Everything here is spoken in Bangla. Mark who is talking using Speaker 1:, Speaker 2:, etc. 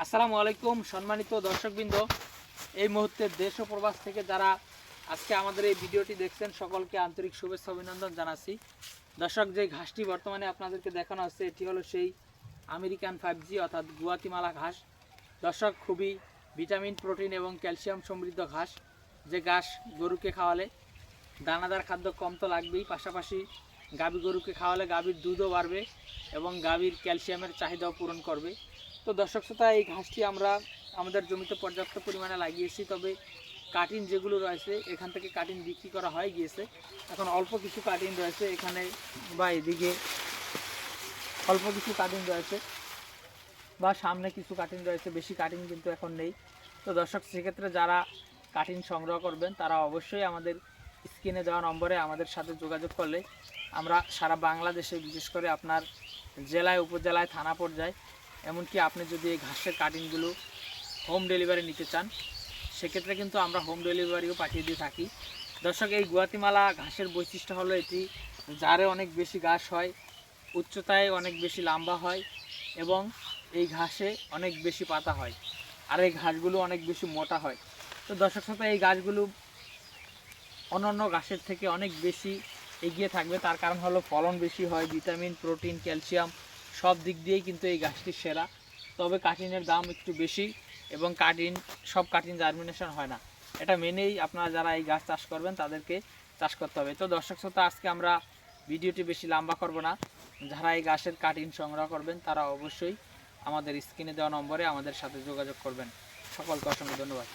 Speaker 1: আসসালামু আলাইকুম সম্মানিত দর্শকবৃন্দ, এই মুহূর্তে দেশ ও প্রবাস থেকে যারা আজকে আমাদের এই ভিডিওটি দেখছেন সকলকে আন্তরিক শুভেচ্ছা অভিনন্দন জানাচ্ছি। দর্শক, যে ঘাসটি বর্তমানে আপনাদেরকে দেখানো হচ্ছে এটি হলো সেই আমেরিকান 5G অর্থাৎ গুয়াতিমালা ঘাস। দর্শক, খুবই ভিটামিন, প্রোটিন এবং ক্যালসিয়াম সমৃদ্ধ ঘাস, যে ঘাস গরুকে খাওয়ালে দানাদার খাদ্য কম তো লাগবেই, পাশাপাশি গাভী গরুকে খাওয়ালে গাভীর দুধও বাড়বে এবং গাভীর ক্যালসিয়ামের চাহিদাও পূরণ করবে। তো দর্শক শ্রোতা, এই ঘাসটি আমরা আমাদের জমিতে পর্যাপ্ত পরিমাণে লাগিয়েছি, তবে কাটিং যেগুলো রয়েছে এখান থেকে কাটিং বিক্রি করা হয়ে গিয়েছে। এখন অল্প কিছু কাটিং রয়েছে এখানে বা এদিকে অল্প কিছু কাটিং রয়েছে বা সামনে কিছু কাটিং রয়েছে, বেশি কাটিং কিন্তু এখন নেই। তো দর্শক, সেক্ষেত্রে যারা কাটিং সংগ্রহ করবেন তারা অবশ্যই আমাদের স্ক্রিনে দেওয়া নম্বরে আমাদের সাথে যোগাযোগ করলে আমরা সারা বাংলাদেশে, বিশেষ করে আপনার জেলায়, উপজেলায়, থানা পর্যায়ে, এমনকি আপনি যদি এই ঘাসের কাটিংগুলো হোম ডেলিভারি নিতে চান সেক্ষেত্রে কিন্তু আমরা হোম ডেলিভারিও পাঠিয়ে দিয়ে থাকি। দর্শক, এই গুয়াতিমালা ঘাসের বৈশিষ্ট্য হলো এটি জারে অনেক বেশি ঘাস হয়, উচ্চতায় অনেক বেশি লম্বা হয় এবং এই ঘাসে অনেক বেশি পাতা হয়, আর এই ঘাসগুলো অনেক বেশি মোটা হয়। তো দর্শক শ্রোতা, এই গাছগুলো অন্যান্য ঘাসের থেকে অনেক বেশি এগিয়ে থাকবে, তার কারণ হলো ফলন বেশি হয়, ভিটামিন, প্রোটিন, ক্যালসিয়াম সব দিক দিয়েই কিন্তু এই গাছটি সেরা। তবে কাটিনের দাম একটু বেশি এবং সব কাটিন জার্মিনেশন হয় না, এটা মেনেই আপনারা যারা এই গাছ চাষ করবেন তাদেরকে চাষ করতে হবে। তো দর্শক শ্রোতা, আজকে আমরা ভিডিওটি বেশি লম্বা করব না। যারা এই গাছের কাটিন সংগ্রহ করবেন তারা অবশ্যই আমাদের স্ক্রিনে দেওয়া নম্বরে আমাদের সাথে যোগাযোগ করবেন। সকলকে অসংখ্য ধন্যবাদ।